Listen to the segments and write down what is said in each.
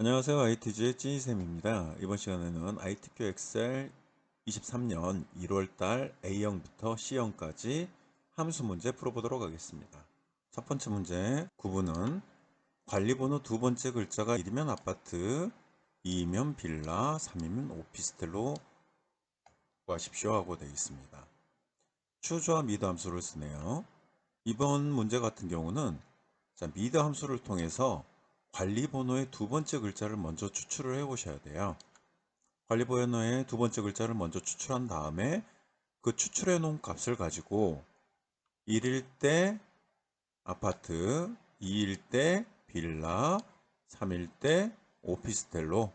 안녕하세요. ITG의 찌이쌤입니다. 이번 시간에는 ITQ 엑셀 23년 1월달 A형부터 C형까지 함수 문제 풀어보도록 하겠습니다. 첫 번째 문제, 구분은 관리번호 두 번째 글자가 1이면 아파트, 2이면 빌라, 3이면 오피스텔로 구하십시오 하고 되어 있습니다. 추주와 미드 함수를 쓰네요. 이번 문제 같은 경우는 미드 함수를 통해서 관리번호의 두 번째 글자를 먼저 추출을 해 보셔야 돼요. 관리번호의 두 번째 글자를 먼저 추출한 다음에 그 추출해 놓은 값을 가지고 1일 때 아파트, 2일 때 빌라, 3일 때 오피스텔로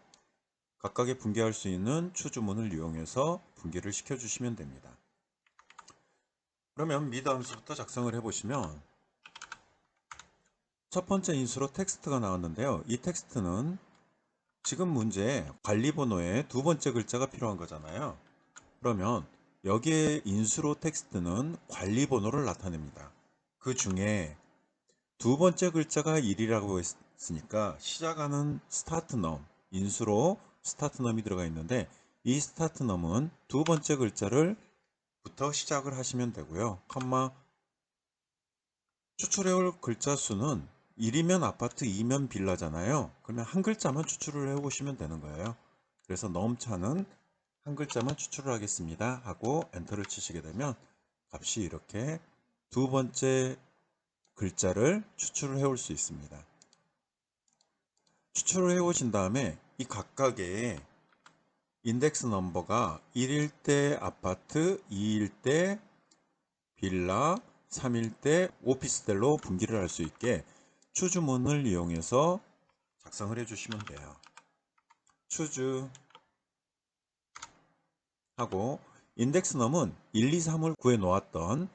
각각의 분개할 수 있는 추주문을 이용해서 분개를 시켜 주시면 됩니다. 그러면 미드 함수부터 작성을 해 보시면 첫 번째 인수로 텍스트가 나왔는데요. 이 텍스트는 지금 문제에 관리번호의 두 번째 글자가 필요한 거잖아요. 그러면 여기에 인수로 텍스트는 관리번호를 나타냅니다. 그 중에 두 번째 글자가 1이라고 했으니까 시작하는 스타트넘, 인수로 스타트넘이 들어가 있는데 이 스타트넘은 두 번째 글자를 부터 시작을 하시면 되고요. 컴마 추출해올 글자 수는 1이면 아파트, 2면 빌라잖아요. 그러면 한 글자만 추출을 해보시면 되는 거예요. 그래서 넘차는 한 글자만 추출을 하겠습니다 하고 엔터를 치시게 되면 값이 이렇게 두 번째 글자를 추출을 해올 수 있습니다. 추출을 해오신 다음에 이 각각의 인덱스 넘버가 1일 때 아파트, 2일 때 빌라, 3일 때 오피스텔로 분기를 할 수 있게 추주문을 이용해서 작성을 해주시면 돼요. 추주 하고 인덱스 넘은 1, 2, 3을 구해 놓았던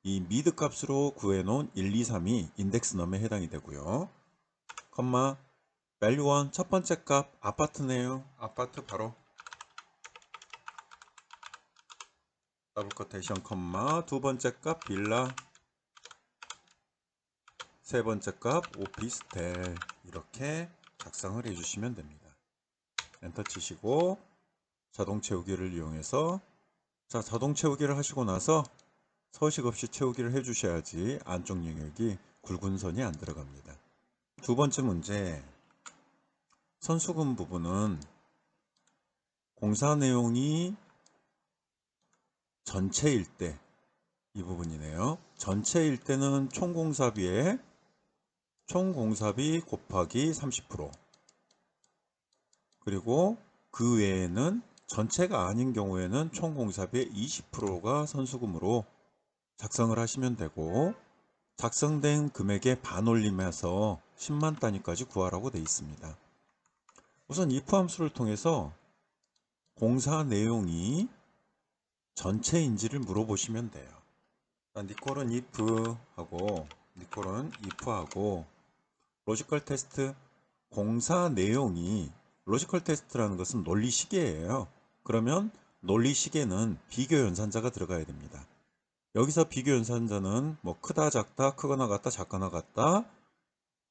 이 미드 값으로 구해 놓은 1, 2, 3이 인덱스 넘에 해당이 되고요. 컴마 value 1 첫 번째 값 아파트네요. 아파트 바로 더블 코테이션 컴마 두 번째 값 빌라 세 번째 값 오피스텔 이렇게 작성을 해주시면 됩니다. 엔터 치시고 자동 채우기를 이용해서 자동 채우기를 하시고 나서 서식 없이 채우기를 해주셔야지 안쪽 영역이 굵은 선이 안 들어갑니다. 두 번째 문제 선수금 부분은 공사 내용이 전체일 때 이 부분이네요. 전체일 때는 총공사비에 총공사비 곱하기 30% 그리고 그 외에는 전체가 아닌 경우에는 총공사비의 20%가 선수금으로 작성을 하시면 되고 작성된 금액에 반올림해서 10만 단위까지 구하라고 되어 있습니다. 우선 if 함수를 통해서 공사 내용이 전체인지를 물어보시면 돼요. 니콜은 if 하고 니콜은 if 하고 로지컬 테스트 공사 내용이 로지컬 테스트라는 것은 논리 시계예요. 그러면 논리 시계는 비교 연산자가 들어가야 됩니다. 여기서 비교 연산자는 뭐 크다 작다 크거나 같다 작거나 같다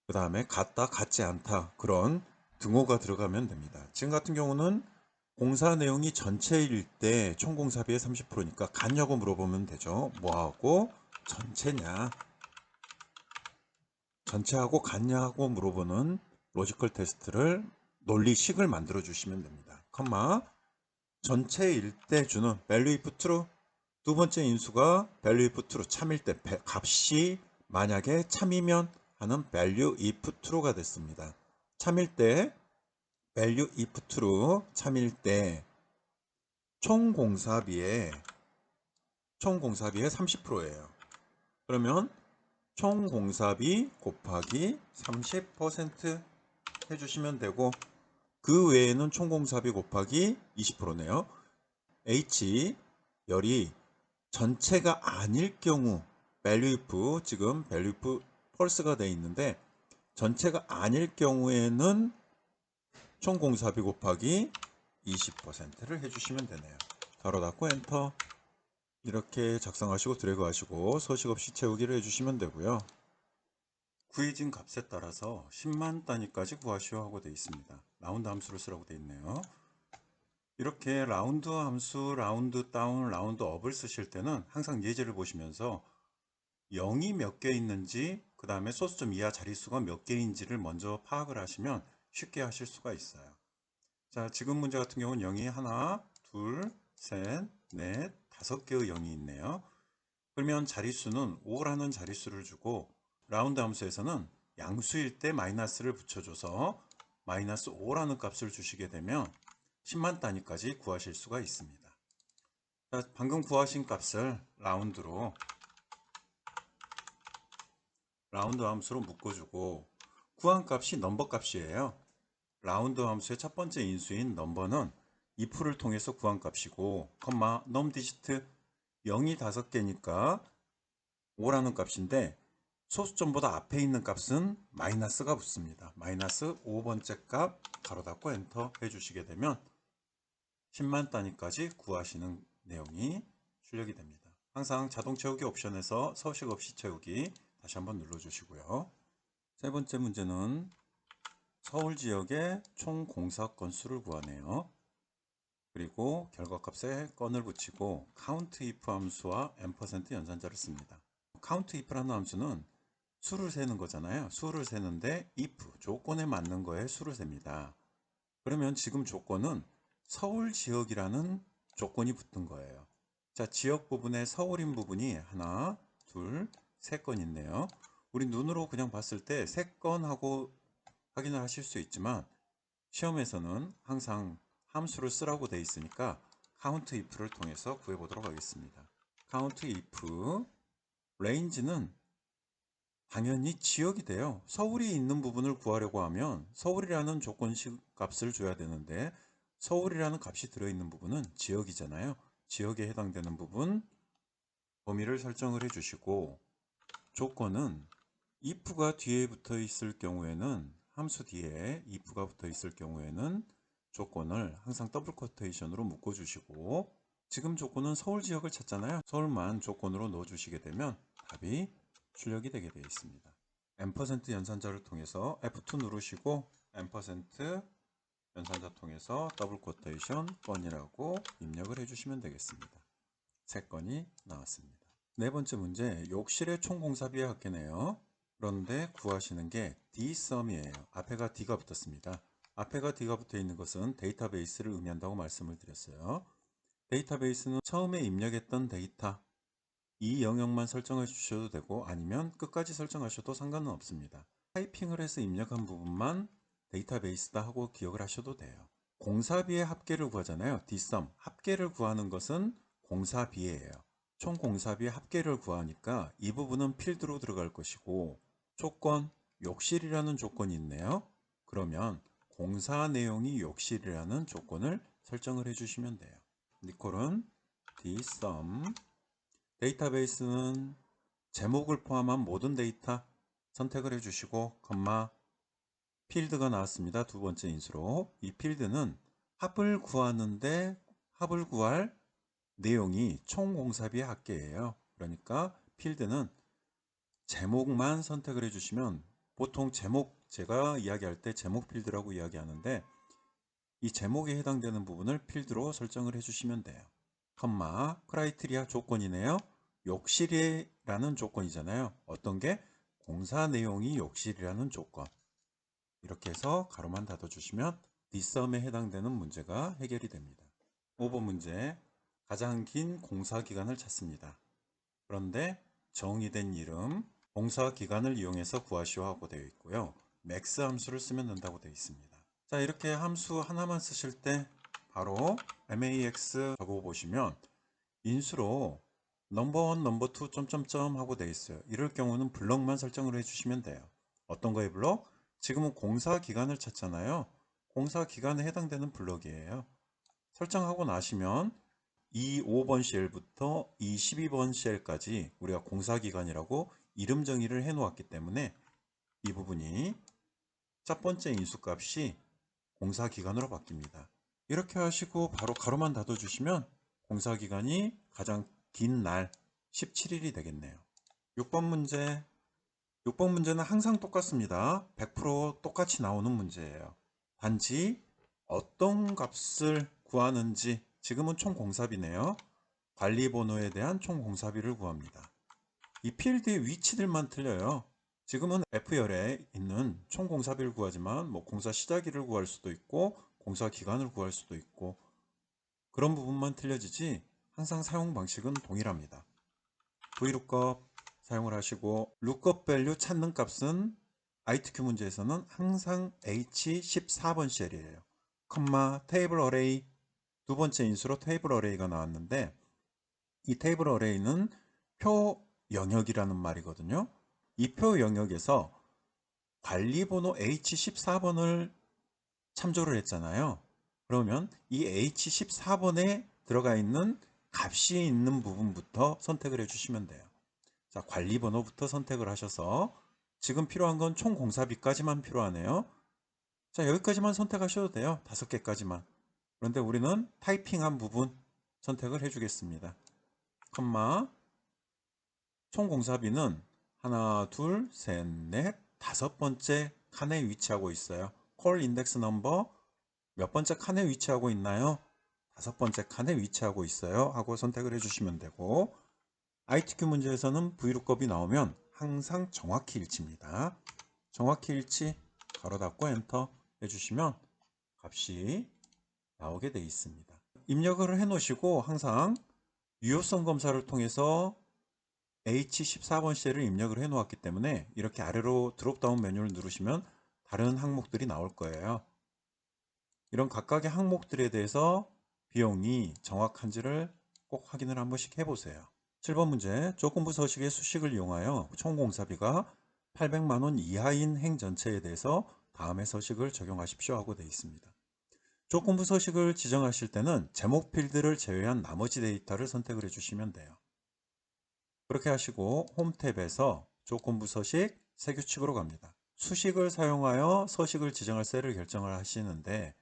그 다음에 같다 같지 않다 그런 등호가 들어가면 됩니다. 지금 같은 경우는 공사 내용이 전체일 때 총공사비의 30%니까 같냐고 물어보면 되죠. 뭐하고 전체냐 전체하고 같냐고 물어보는 로지컬 테스트를 논리식을 만들어 주시면 됩니다. 컴마 전체일 때 주는 value if true 두 번째 인수가 value if true 참일 때 값이 만약에 참이면 하는 value if true가 됐습니다. 참일 때 value if true 참일 때 총공사비의 30%예요. 그러면 총공사비 곱하기 30% 해주시면 되고 그 외에는 총공사비 곱하기 20%네요. H 열이 전체가 아닐 경우 value if 지금 value if false가 되어 있는데 전체가 아닐 경우에는 총공사비 곱하기 20%를 해주시면 되네요. 가로 닫고 엔터 이렇게 작성하시고 드래그 하시고 서식 없이 채우기를 해주시면 되고요. 구해진 값에 따라서 10만 단위까지 구하시오 하고 되어 있습니다. 라운드 함수를 쓰라고 되어 있네요. 이렇게 라운드 함수, 라운드 다운, 라운드 업을 쓰실 때는 항상 예제를 보시면서 0이 몇 개 있는지, 그 다음에 소수점 이하 자릿수가 몇 개인지를 먼저 파악을 하시면 쉽게 하실 수가 있어요. 자, 지금 문제 같은 경우는 0이 하나, 둘, 셋, 넷, 5개의 0이 있네요. 그러면 자릿수는 5라는 자릿수를 주고, 라운드 함수에서는 양수일 때 마이너스를 붙여줘서 마이너스 5라는 값을 주시게 되면 10만 단위까지 구하실 수가 있습니다. 자, 방금 구하신 값을 라운드 함수로 묶어주고, 구한 값이 넘버 값이에요. 라운드 함수의 첫 번째 인수인 넘버는 if를 통해서 구한 값이고, num 디지트 0이 5개니까 5라는 값인데, 소수점보다 앞에 있는 값은 마이너스가 붙습니다. 마이너스 5번째 값 가로 닫고 엔터 해주시게 되면 10만 단위까지 구하시는 내용이 출력이 됩니다. 항상 자동 채우기 옵션에서 서식 없이 채우기 다시 한번 눌러주시고요. 세 번째 문제는 서울 지역의 총 공사 건수를 구하네요. 그리고 결과값에 건을 붙이고 countIF 함수와 ampersand 연산자를 씁니다. countIF라는 함수는 수를 세는 거잖아요. 수를 세는데 if, 조건에 맞는 거에 수를 셉니다. 그러면 지금 조건은 서울 지역이라는 조건이 붙은 거예요. 자, 지역 부분에 서울인 부분이 하나, 둘, 세 건 있네요. 우리 눈으로 그냥 봤을 때 세 건 하고 확인을 하실 수 있지만 시험에서는 항상 함수를 쓰라고 되어 있으니까 countIF를 통해서 구해보도록 하겠습니다. countIF range는 당연히 지역이 돼요. 서울이 있는 부분을 구하려고 하면 서울이라는 조건식 값을 줘야 되는데 서울이라는 값이 들어있는 부분은 지역이잖아요. 지역에 해당되는 부분 범위를 설정을 해주시고 조건은 if가 뒤에 붙어 있을 경우에는 함수 뒤에 if가 붙어 있을 경우에는 조건을 항상 더블 쿼테이션으로 묶어 주시고 지금 조건은 서울 지역을 찾잖아요. 서울만 조건으로 넣어 주시게 되면 답이 출력이 되게 되어 있습니다. 앰퍼센트 연산자를 통해서 F2 누르시고 앰퍼센트 연산자 통해서 더블 쿼테이션 건이라고 입력을 해주시면 되겠습니다. 3건이 나왔습니다. 네 번째 문제, 욕실의 총공사비의 합계네요. 그런데 구하시는 게 dsum이에요. 앞에가 d가 붙었습니다. 앞에가 d가 붙어 있는 것은 데이터베이스를 의미한다고 말씀을 드렸어요. 데이터베이스는 처음에 입력했던 데이터 이 영역만 설정해 주셔도 되고 아니면 끝까지 설정하셔도 상관은 없습니다. 타이핑을 해서 입력한 부분만 데이터베이스다 하고 기억을 하셔도 돼요. 공사비의 합계를 구하잖아요. dsum, 합계를 구하는 것은 공사비예요. 총 공사비의 합계를 구하니까 이 부분은 필드로 들어갈 것이고 조건, 욕실이라는 조건이 있네요. 그러면 공사 내용이 욕실이라는 조건을 설정을 해주시면 돼요. 니콜은 dsum 데이터베이스는 제목을 포함한 모든 데이터 선택을 해주시고 컴마 필드가 나왔습니다. 두 번째 인수로 이 필드는 합을 구하는데 합을 구할 내용이 총 공사비의 합계예요. 그러니까 필드는 제목만 선택을 해주시면 보통 제목 제가 이야기할 때 제목 필드라고 이야기하는데 이 제목에 해당되는 부분을 필드로 설정을 해주시면 돼요. 컴마 크라이테리아 조건이네요. 욕실이라는 조건이잖아요. 어떤 게? 공사 내용이 욕실이라는 조건. 이렇게 해서 가로만 닫아주시면 dsum에 해당되는 문제가 해결이 됩니다. 5번 문제, 가장 긴 공사 기간을 찾습니다. 그런데 정의된 이름, 공사 기간을 이용해서 구하시오 하고 되어 있고요. max 함수를 쓰면 된다고 되어 있습니다. 자, 이렇게 함수 하나만 쓰실 때 바로 max 적어 보시면 인수로 넘버 1, 넘버 2, 점점점 하고 되어 있어요. 이럴 경우는 블럭만 설정을 해주시면 돼요. 어떤 거의 블럭? 지금은 공사 기간을 찾잖아요. 공사 기간에 해당되는 블럭이에요. 설정하고 나시면 이 5번 셀부터 이 12번 셀까지 우리가 공사 기간이라고 이름 정의를 해 놓았기 때문에 이 부분이 첫 번째 인수값이 공사 기간으로 바뀝니다. 이렇게 하시고 바로 가로만 닫아 주시면 공사 기간이 가장 긴 날 17일이 되겠네요. 6번 문제. 6번 문제는 항상 똑같습니다. 100% 똑같이 나오는 문제예요. 단지 어떤 값을 구하는지, 지금은 총 공사비네요. 관리 번호에 대한 총 공사비를 구합니다. 이 필드의 위치들만 틀려요. 지금은 F열에 있는 총 공사비를 구하지만 공사 시작일을 구할 수도 있고 공사 기간을 구할 수도 있고 그런 부분만 틀려지지 항상 사용 방식은 동일합니다. VLOOKUP 사용을 하시고 lookup value 찾는 값은 ITQ 문제에서는 항상 H14번 셀이에요. 컴마 테이블 어레이, 두 번째 인수로 테이블 어레이가 나왔는데 이 테이블 어레이는 표 영역이라는 말이거든요. 이 표 영역에서 관리번호 H14번을 참조를 했잖아요. 그러면 이 H14번에 들어가 있는 값이 있는 부분부터 선택을 해주시면 돼요. 자, 관리번호부터 선택을 하셔서 지금 필요한 건 총 공사비까지만 필요하네요. 자, 여기까지만 선택하셔도 돼요. 5개까지만. 그런데 우리는 타이핑한 부분 선택을 해주겠습니다. 컴마 총 공사비는 하나, 둘, 셋, 넷, 5번째 칸에 위치하고 있어요. 콜 인덱스 넘버 몇 번째 칸에 위치하고 있나요? 5번째 칸에 위치하고 있어요 하고 선택을 해주시면 되고, ITQ 문제에서는 VLOOKUP이 나오면 항상 정확히 일치입니다. 정확히 일치 가로 닫고 엔터 해주시면 값이 나오게 되어 있습니다. 입력을 해 놓으시고 항상 유효성 검사를 통해서 H14번 셀을 입력을 해 놓았기 때문에 이렇게 아래로 드롭다운 메뉴를 누르시면 다른 항목들이 나올 거예요. 이런 각각의 항목들에 대해서 비용이 정확한지를 꼭 확인을 한 번씩 해보세요. 7번 문제, 조건부 서식의 수식을 이용하여 총 공사비가 800만원 이하인 행 전체에 대해서 다음의 서식을 적용하십시오 하고 되어 있습니다. 조건부 서식을 지정하실 때는 제목 필드를 제외한 나머지 데이터를 선택을 해주시면 돼요. 그렇게 하시고 홈 탭에서 조건부 서식 새 규칙으로 갑니다. 수식을 사용하여 서식을 지정할 셀을 결정을 하시는데,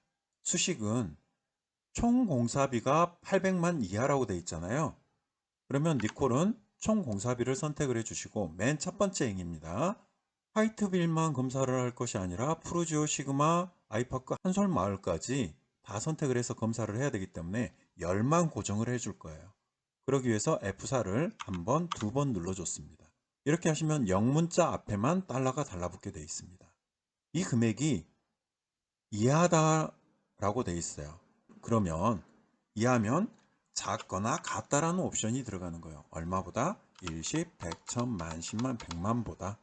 수식은 총 공사비가 800만 이하라고 되어 있잖아요. 그러면 니콜은 총 공사비를 선택을 해주시고 맨 첫 번째 행입니다. 화이트빌만 검사를 할 것이 아니라 푸르지오, 시그마, 아이파크, 한솔마을까지 다 선택을 해서 검사를 해야 되기 때문에 열만 고정을 해줄 거예요. 그러기 위해서 F4를 한 번, 2번 눌러줬습니다. 이렇게 하시면 영문자 앞에만 달러가 달라붙게 되어 있습니다. 이 금액이 이하다라고 되어 있어요. 그러면 이하면 작거나 같다라는 옵션이 들어가는 거예요. 얼마보다? 1, 10, 100, 1000만, 10만, 100만보다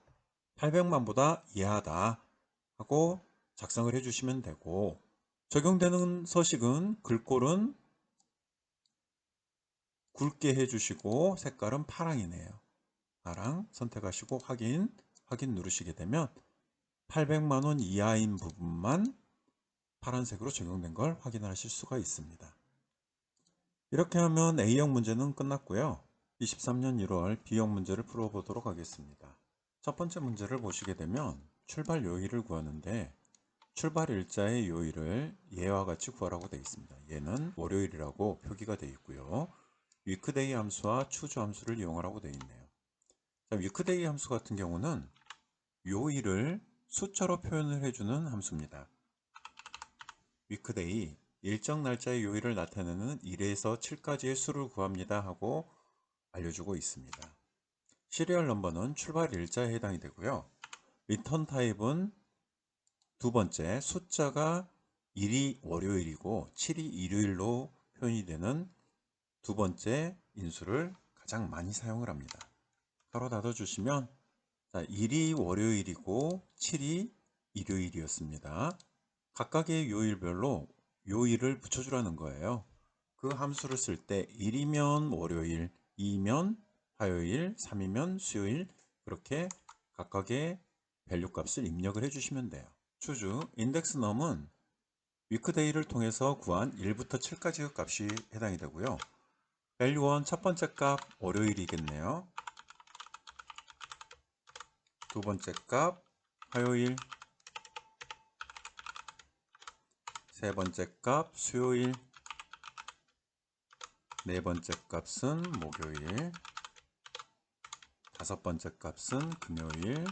800만보다 이하다 하고 작성을 해주시면 되고, 적용되는 서식은 글꼴은 굵게 해주시고 색깔은 파랑이네요. 파랑 선택하시고 확인 누르시게 되면 800만원 이하인 부분만 파란색으로 적용된 걸 확인하실 수가 있습니다. 이렇게 하면 A형 문제는 끝났고요. 23년 1월 B형 문제를 풀어보도록 하겠습니다. 첫 번째 문제를 보시게 되면 출발 요일을 구하는데, 출발 일자의 요일을 예와 같이 구하라고 되어 있습니다. 얘는 월요일이라고 표기가 되어 있고요. 위크데이 함수와 추주 함수를 이용하라고 되어 있네요. 자, 위크데이 함수 같은 경우는 요일을 숫자로 표현을 해주는 함수입니다. 위크데이, 일정 날짜의 요일을 나타내는 1에서 7까지의 수를 구합니다 하고 알려주고 있습니다. 시리얼 넘버는 출발 일자에 해당이 되고요. 리턴 타입은 두 번째 숫자가 1이 월요일이고 7이 일요일로 표현이 되는 두 번째 인수를 가장 많이 사용을 합니다. 가로 닫아 주시면, 자, 1이 월요일이고 7이 일요일이었습니다. 각각의 요일별로 요일을 붙여주라는 거예요. 그 함수를 쓸 때 1이면 월요일, 2면 화요일, 3이면 수요일, 그렇게 각각의 밸류 값을 입력을 해주시면 돼요. 추주, 인덱스 넘은 위크데이를 통해서 구한 1부터 7까지의 값이 해당이 되고요. 밸류1 첫 번째 값 월요일이겠네요. 두 번째 값 화요일, 세 번째 값 수요일, 네 번째 값은 목요일, 다섯 번째 값은 금요일,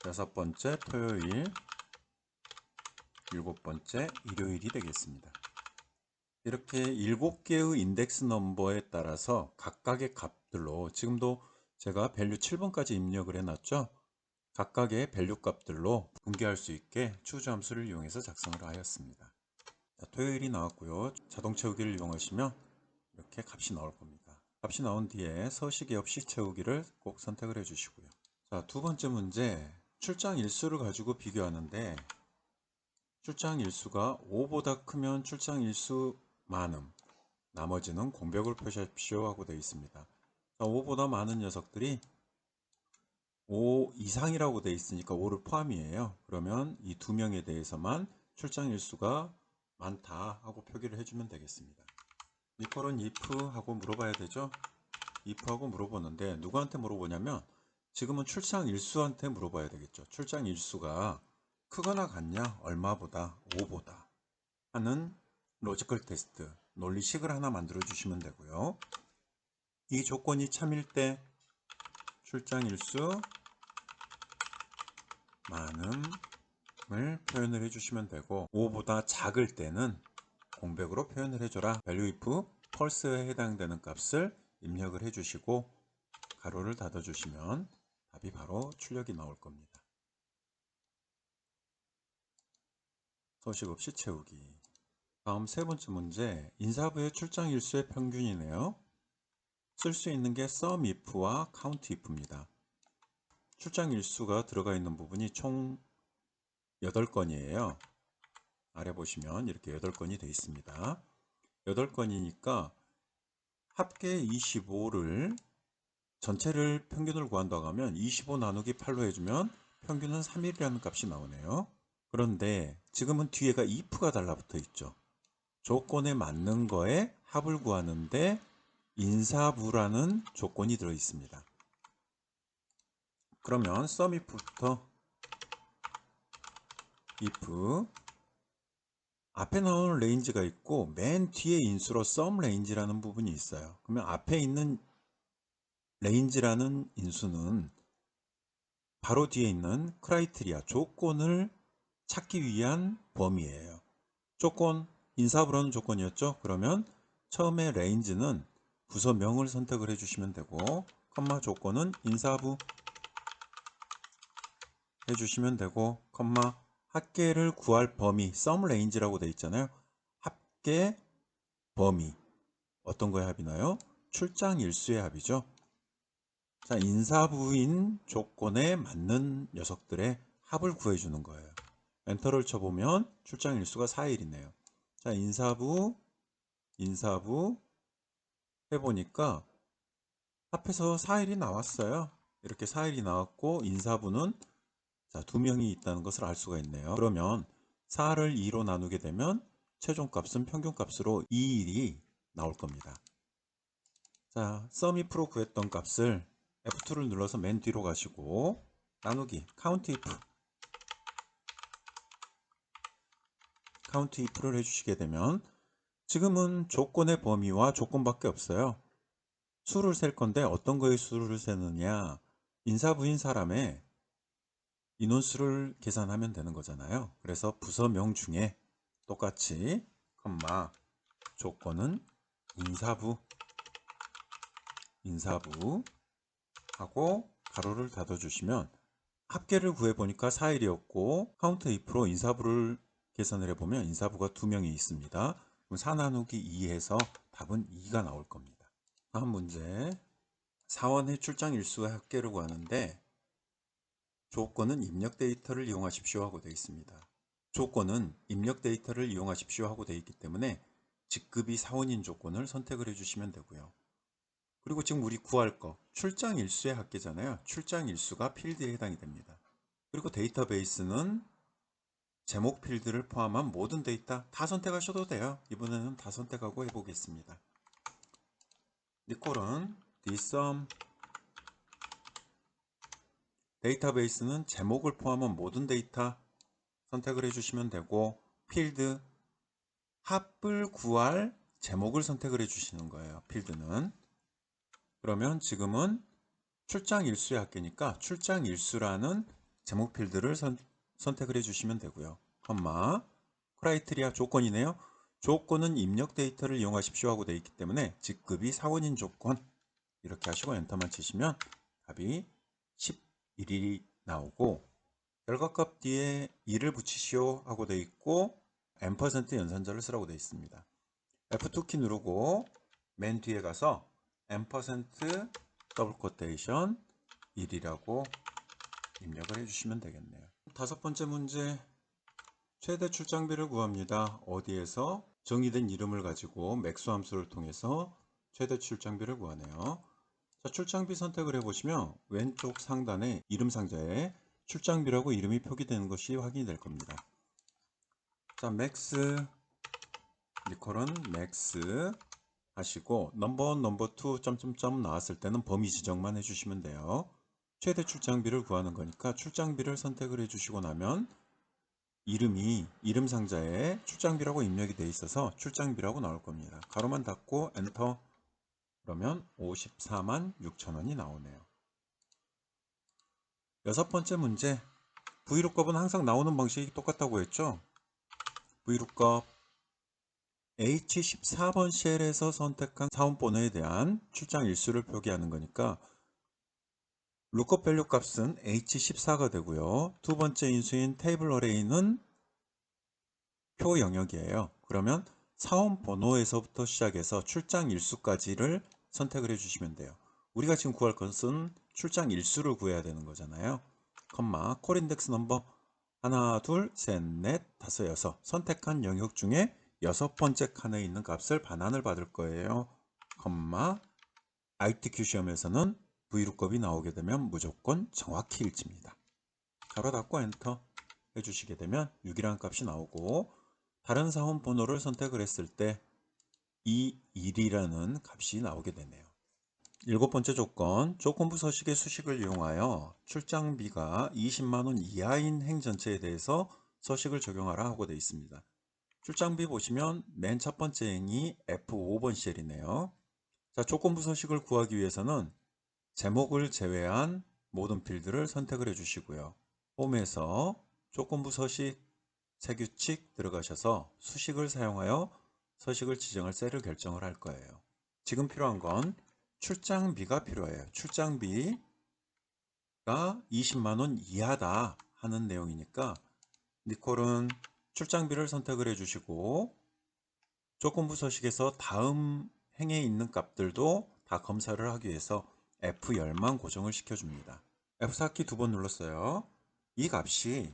여섯 번째 토요일, 7번째 일요일이 되겠습니다. 이렇게 7개의 인덱스 넘버에 따라서 각각의 값들로, 지금도 제가 밸류 7번까지 입력을 해놨죠. 각각의 밸류 값들로 분개할 수 있게 추주 함수를 이용해서 작성을 하였습니다. 자, 토요일이 나왔고요. 자동 채우기를 이용하시면 이렇게 값이 나올 겁니다. 값이 나온 뒤에 서식에 없이 채우기를 꼭 선택을 해 주시고요. 자, 두 번째 문제, 출장 일수를 가지고 비교하는데, 출장 일수가 5보다 크면 출장 일수 많음, 나머지는 공백을 표시하십시오 하고 되어 있습니다. 자, 5보다 많은 녀석들이 5 이상이라고 되어 있으니까 5를 포함이에요. 그러면 이 두 명에 대해서만 출장 일수가 많다 하고 표기를 해주면 되겠습니다. 니콜은 if 하고 물어봐야 되죠. if 하고 물어보는데 누구한테 물어보냐면 지금은 출장 일수한테 물어봐야 되겠죠. 출장 일수가 크거나 같냐, 얼마보다, 5보다 하는 로지컬 테스트, 논리식을 하나 만들어 주시면 되고요. 이 조건이 참일 때 출장 일수 많음을 표현을 해주시면 되고, 5보다 작을 때는 공백으로 표현을 해줘라. value if false에 해당되는 값을 입력을 해주시고 가로를 닫아주시면 답이 바로 출력이 나올 겁니다. 서식 없이 채우기. 다음 세 번째 문제, 인사부의 출장 일수의 평균이네요. 쓸 수 있는 게 sum if와 count if입니다. 출장 일수가 들어가 있는 부분이 총 8건이에요. 아래 보시면 이렇게 8건이 되어 있습니다. 8건이니까 합계 25를 전체를 평균을 구한다고 하면 25 나누기 8로 해주면 평균은 3일이라는 값이 나오네요. 그런데 지금은 뒤에가 if가 달라붙어 있죠. 조건에 맞는 거에 합을 구하는데 인사부라는 조건이 들어 있습니다. 그러면 sum if부터 if 앞에 나오는 레인지가 있고 맨 뒤에 인수로 sum range라는 부분이 있어요. 그러면 앞에 있는 레인지라는 인수는 바로 뒤에 있는 크라이테리아, 조건을 찾기 위한 범위예요. 조건, 인사부라는 조건이었죠. 그러면 처음에 레인지는 부서명을 선택을 해주시면 되고, 컴마 조건은 인사부 해주시면 되고, 컴마 합계를 구할 범위, sum range라고 되어 있잖아요. 합계 범위, 어떤 거에 합이나요? 출장 일수의 합이죠. 자, 인사부인 조건에 맞는 녀석들의 합을 구해주는 거예요. 엔터를 쳐보면 출장 일수가 4일이네요. 자, 인사부 해보니까 합해서 4일이 나왔어요. 이렇게 4일이 나왔고 인사부는 자, 2명이 있다는 것을 알 수가 있네요. 그러면 4를 2로 나누게 되면 최종값은 평균값으로 2일이 나올 겁니다. 자, sum if로 구했던 값을 F2를 눌러서 맨 뒤로 가시고 나누기 count if를 해주시게 되면 지금은 조건의 범위와 조건밖에 없어요. 수를 셀 건데 어떤 거의 수를 세느냐, 인사부인 사람의 인원수를 계산하면 되는 거잖아요. 그래서 부서명 중에 똑같이 컴마 조건은 인사부 하고 가로를 닫아주시면 합계를 구해보니까 4일이었고 카운트 if로 인사부를 계산을 해보면 인사부가 2명이 있습니다. 그럼 4 나누기 2해서 답은 2가 나올 겁니다. 다음 문제, 사원의 출장 일수와 합계를 구하는데 조건은 입력 데이터를 이용하십시오 하고 되어 있습니다. 조건은 입력 데이터를 이용하십시오 하고 되어 있기 때문에 직급이 사원인 조건을 선택을 해주시면 되고요. 그리고 지금 우리 구할 거 출장 일수의 합계잖아요. 출장 일수가 필드에 해당이 됩니다. 그리고 데이터베이스는 제목 필드를 포함한 모든 데이터 다 선택하셔도 돼요. 이번에는 다 선택하고 해보겠습니다. 니콜은 dsum 데이터베이스는 제목을 포함한 모든 데이터 선택을 해주시면 되고, 필드 합을 구할 제목을 선택을 해주시는 거예요. 필드는. 그러면 지금은 출장 일수의 합계니까 출장 일수라는 제목 필드를 선택을 해주시면 되고요. 컴마 크라이테리아 조건이네요. 조건은 입력 데이터를 이용하십시오 하고 되어 있기 때문에 직급이 사원인 조건 이렇게 하시고 엔터만 치시면 답이 11이 나오고 결과값 뒤에 2를 붙이시오 하고 되어 있고 M% 연산자를 쓰라고 되어 있습니다. F2키 누르고 맨 뒤에 가서 M% 더블 코테이션 1이라고 입력을 해주시면 되겠네요. 다섯 번째 문제, 최대 출장비를 구합니다. 어디에서 정의된 이름을 가지고 맥수 함수를 통해서 최대 출장비를 구하네요. 자, 출장비 선택을 해보시면 왼쪽 상단에 이름 상자에 출장비라고 이름이 표기되는 것이 확인이 될 겁니다. 자, 맥스 니콜은 맥스 하시고 넘버 2 점점점 나왔을 때는 범위 지정만 해주시면 돼요. 최대 출장비를 구하는 거니까 출장비를 선택을 해주시고 나면 이름이 이름 상자에 출장비라고 입력이 되어 있어서 출장비라고 나올 겁니다. 가로만 닫고 엔터 그러면 54만 6천원이 나오네요. 여섯 번째 문제, Vlookup은 항상 나오는 방식이 똑같다고 했죠. Vlookup H14번 셀에서 선택한 사원번호에 대한 출장 일수를 표기하는 거니까 lookup 밸류 값은 H14가 되고요. 두 번째 인수인 테이블 어레이는 표 영역이에요. 그러면 사원 번호에서부터 시작해서 출장 일수까지를 선택을 해주시면 돼요. 우리가 지금 구할 것은 출장 일수를 구해야 되는 거잖아요. 컴마 콜 인덱스 넘버 하나, 둘, 셋, 넷, 다섯, 여섯 선택한 영역 중에 여섯 번째 칸에 있는 값을 반환을 받을 거예요. 컴마 ITQ 시험에서는 Vlookup이 나오게 되면 무조건 정확히 일치입니다. 가로 닫고 엔터 해주시게 되면 6이라는 값이 나오고 다른 사원 번호를 선택을 했을 때 이 1이라는 값이 나오게 되네요. 일곱 번째 조건, 조건부 서식의 수식을 이용하여 출장비가 20만원 이하인 행 전체에 대해서 서식을 적용하라 하고 되어 있습니다. 출장비 보시면 맨 첫 번째 행이 F5번 셀이네요. 자, 조건부 서식을 구하기 위해서는 제목을 제외한 모든 필드를 선택을 해주시고요. 홈에서 조건부 서식 세규칙 들어가셔서 수식을 사용하여 서식을 지정할 셀을 결정을 할 거예요. 지금 필요한 건 출장비가 필요해요. 출장비가 20만원 이하다 하는 내용이니까 니콜은 출장비를 선택을 해주시고 조건부 서식에서 다음 행에 있는 값들도 다 검사를 하기 위해서 F10만 고정을 시켜줍니다. F4키 두 번 눌렀어요. 이 값이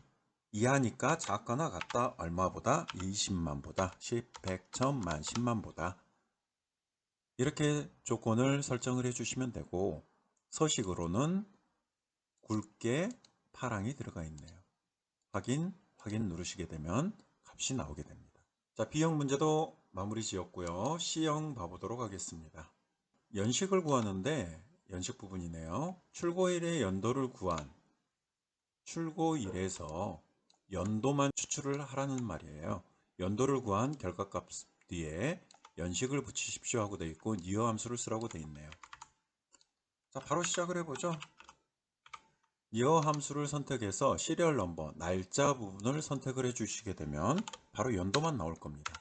이하니까 작거나 같다 얼마보다 20만보다 10, 100, 1000만, 10만보다 이렇게 조건을 설정을 해주시면 되고 서식으로는 굵게 파랑이 들어가 있네요. 확인 누르시게 되면 값이 나오게 됩니다. 자, B형 문제도 마무리 지었고요. C형 봐보도록 하겠습니다. 연식을 구하는데 연식 부분이네요. 출고일의 연도를 구한 출고일에서 연도만 추출을 하라는 말이에요. 연도를 구한 결과값 뒤에 연식을 붙이십시오 하고 되어 있고 니어 함수를 쓰라고 되어 있네요. 자, 바로 시작을 해보죠. 니어 함수를 선택해서 시리얼 넘버 날짜 부분을 선택을 해주시게 되면 바로 연도만 나올 겁니다.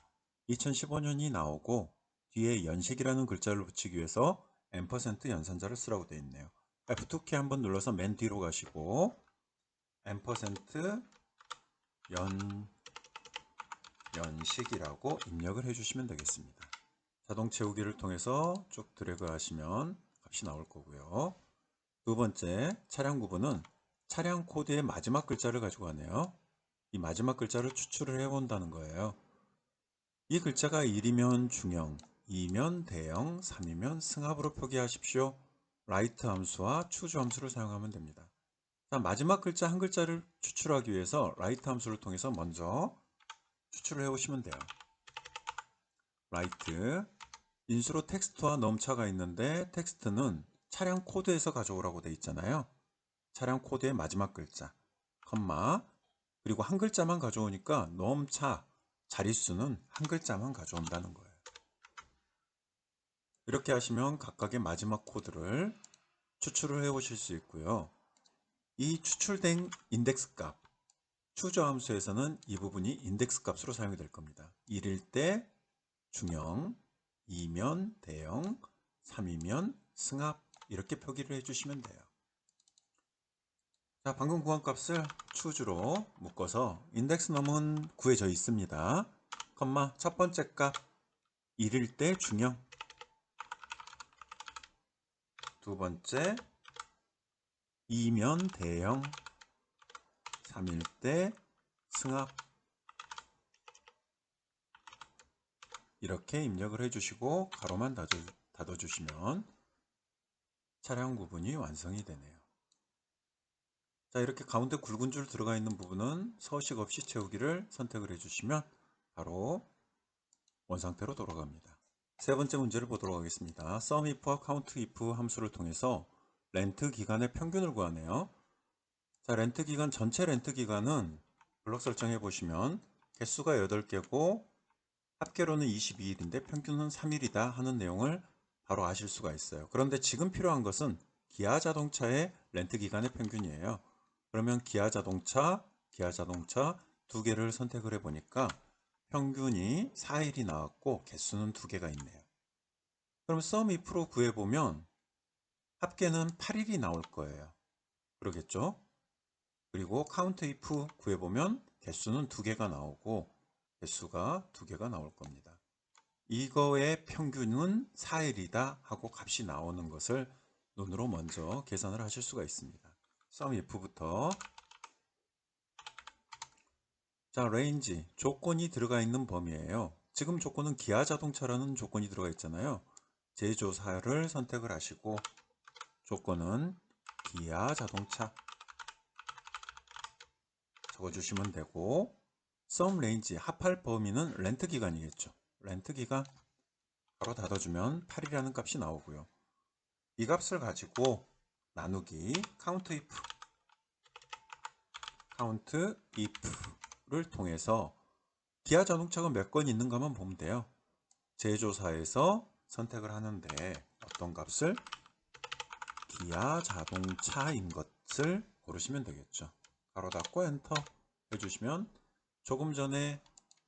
2015년이 나오고 뒤에 연식이라는 글자를 붙이기 위해서 M% 연산자를 쓰라고 되어 있네요. F2키 한번 눌러서 맨 뒤로 가시고 M% 연식이라고 입력을 해주시면 되겠습니다. 자동 채우기를 통해서 쭉 드래그 하시면 값이 나올 거고요. 두 번째 차량 구분은 차량 코드의 마지막 글자를 가지고 가네요. 이 마지막 글자를 추출을 해본다는 거예요. 이 글자가 1이면 중형, 2면 대형, 3이면 승합으로 표기하십시오. 라이트 함수와 추주 함수를 사용하면 됩니다. 자, 마지막 글자 한 글자를 추출하기 위해서 라이트 함수를 통해서 먼저 추출을 해오시면 돼요. 라이트 인수로 텍스트와 넘차가 있는데 텍스트는 차량 코드에서 가져오라고 되어 있잖아요. 차량 코드의 마지막 글자, 컴마, 그리고 한 글자만 가져오니까 넘차 자릿수는 한 글자만 가져온다는 거예요. 이렇게 하시면 각각의 마지막 코드를 추출을 해 보실 수 있고요. 이 추출된 인덱스 값, 추저 함수에서는 이 부분이 인덱스 값으로 사용이 될 겁니다. 1일 때 중형, 2면 대형, 3이면 승합 이렇게 표기를 해주시면 돼요. 자, 방금 구한 값을 추주로 묶어서 인덱스 넘은 구해져 있습니다. 컴마 첫 번째 값 1일 때 중형, 두 번째 2면 대형, 3일 때 승합 이렇게 입력을 해주시고 가로만 닫아주시면 차량 구분이 완성이 되네요. 자, 이렇게 가운데 굵은 줄 들어가 있는 부분은 서식 없이 채우기를 선택을 해주시면 바로 원상태로 돌아갑니다. 세 번째 문제를 보도록 하겠습니다. SUMIF와 COUNTIF 함수를 통해서 렌트 기간의 평균을 구하네요. 자, 렌트 기간, 전체 렌트 기간은 블록 설정해 보시면 개수가 8개고 합계로는 22일인데 평균은 3일이다 하는 내용을 바로 아실 수가 있어요. 그런데 지금 필요한 것은 기아 자동차의 렌트 기간의 평균이에요. 그러면 기아 자동차 두 개를 선택을 해 보니까 평균이 4일이 나왔고 개수는 2개가 있네요. 그럼 SUMIF로 구해보면 합계는 8일이 나올 거예요. 그러겠죠? 그리고 COUNTIF 구해보면 개수는 2개가 나오고 개수가 2개가 나올 겁니다. 이거의 평균은 4일이다 하고 값이 나오는 것을 눈으로 먼저 계산을 하실 수가 있습니다. SUMIF부터 자, range 조건이 들어가 있는 범위예요. 지금 조건은 기아 자동차라는 조건이 들어가 있잖아요. 제조사를 선택을 하시고 조건은 기아 자동차 적어주시면 되고 sum range 합할 범위는 렌트 기간이겠죠. 렌트 기간 바로 닫아주면 8이라는 값이 나오고요. 이 값을 가지고 나누기 COUNTIF를 통해서 기아 자동차가 몇 건 있는가만 보면 돼요. 제조사에서 선택을 하는데 어떤 값을 기아 자동차인 것을 고르시면 되겠죠. 가로 닫고 엔터 해주시면 조금 전에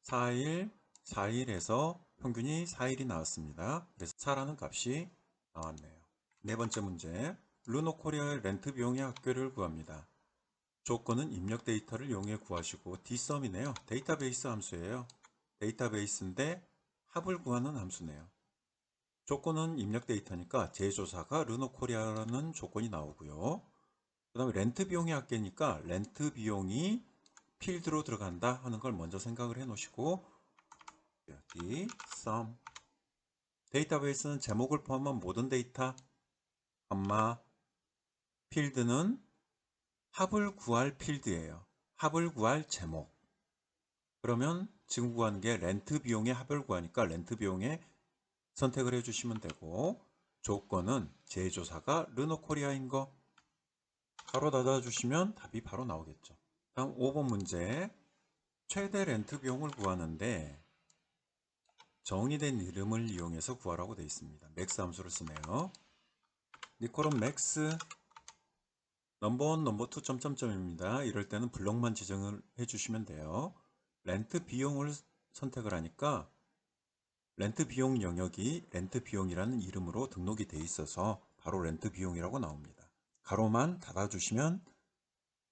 4일에서 평균이 4일이 나왔습니다. 그래서 4라는 값이 나왔네요. 네 번째 문제, 르노코리아의 렌트 비용의 합계를 구합니다. 조건은 입력 데이터를 이용해 구하시고 dsum이네요. 데이터베이스 함수예요. 데이터베이스인데 합을 구하는 함수네요. 조건은 입력 데이터니까 제조사가 르노코리아라는 조건이 나오고요. 그 다음에 렌트 비용의 합계니까 렌트 비용이 필드로 들어간다 하는 걸 먼저 생각을 해 놓으시고 여기 sum 데이터베이스는 제목을 포함한 모든 데이터 필드는 합을 구할 필드예요. 합을 구할 제목. 그러면 지금 구하는 게 렌트 비용의 합을 구하니까 렌트 비용에 선택을 해주시면 되고 조건은 제조사가 르노코리아인 거 가로 닫아주시면 답이 바로 나오겠죠. 다음 5번 문제 최대 렌트 비용을 구하는데 정의된 이름을 이용해서 구하라고 되어 있습니다. 맥스 함수를 쓰네요. 니콜은 맥스 넘버1, 넘버2 점점점입니다. 이럴 때는 블록만 지정을 해주시면 돼요. 렌트 비용을 선택을 하니까 렌트 비용 영역이 렌트 비용이라는 이름으로 등록이 되어 있어서 바로 렌트 비용이라고 나옵니다. 가로만 닫아주시면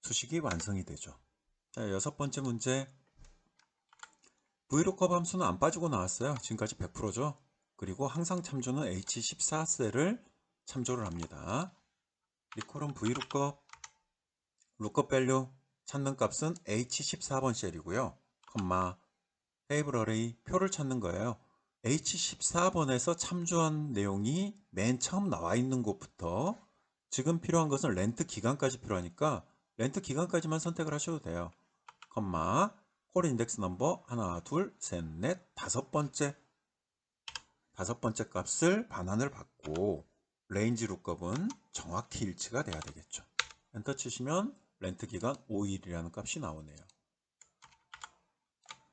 수식이 완성이 되죠. 자, 여섯 번째 문제 VLOOKUP 함수는 안 빠지고 나왔어요. 지금까지 100%죠. 그리고 항상 참조는 H14셀을 참조를 합니다. 리콜은 VLOOKUP lookup value 찾는 값은 H14번 셀이고요. 컴마 테이블 어레이 표를 찾는 거예요. H14번에서 참조한 내용이 맨 처음 나와 있는 곳부터 지금 필요한 것은 렌트 기간까지 필요하니까 렌트 기간까지만 선택을 하셔도 돼요. 컴마 콜 인덱스 넘버 하나 둘 셋 넷 다섯 번째 값을 반환을 받고 레인지 룩업은 정확히 일치가 돼야 되겠죠. 엔터 치시면 렌트 기간 5일이라는 값이 나오네요.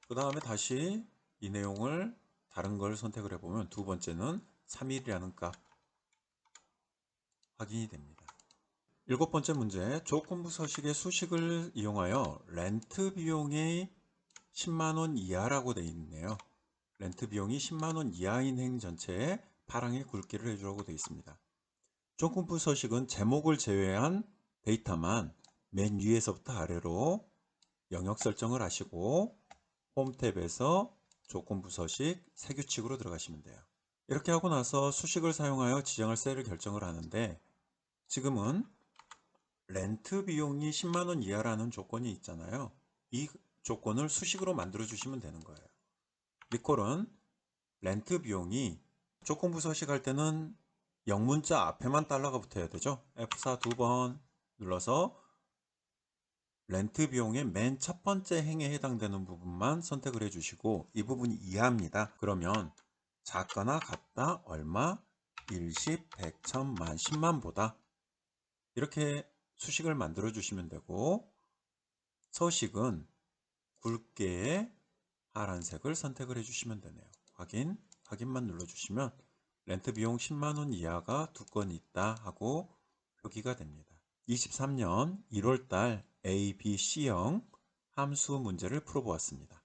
그 다음에 다시 이 내용을 다른 걸 선택을 해보면 두 번째는 3일이라는 값 확인이 됩니다. 7번째 문제, 조건부 서식의 수식을 이용하여 렌트 비용이 10만원 이하라고 되어 있네요. 렌트 비용이 10만원 이하인 행 전체에 파랑의 굵기를 해주라고 되어 있습니다. 조건부 서식은 제목을 제외한 데이터만 맨 위에서부터 아래로 영역 설정을 하시고 홈 탭에서 조건부 서식 새 규칙으로 들어가시면 돼요. 이렇게 하고 나서 수식을 사용하여 지정할 셀을 결정을 하는데, 지금은 렌트 비용이 10만원 이하라는 조건이 있잖아요. 이 조건을 수식으로 만들어 주시면 되는 거예요. 리콜은 렌트 비용이 조건부 서식할 때는 영문자 앞에만 달러가 붙어야 되죠. F4 2번 눌러서 렌트 비용의 맨 첫 번째 행에 해당되는 부분만 선택을 해주시고, 이 부분이 이하입니다. 그러면 작거나 같다 얼마 10, 100, 1000만, 10만보다 이렇게 수식을 만들어 주시면 되고, 서식은 굵게의 파란색을 선택을 해주시면 되네요. 확인만 눌러주시면 렌트 비용 10만원 이하가 2건 있다 하고 표기가 됩니다. 23년 1월달 A, B, C형 함수 문제를 풀어보았습니다.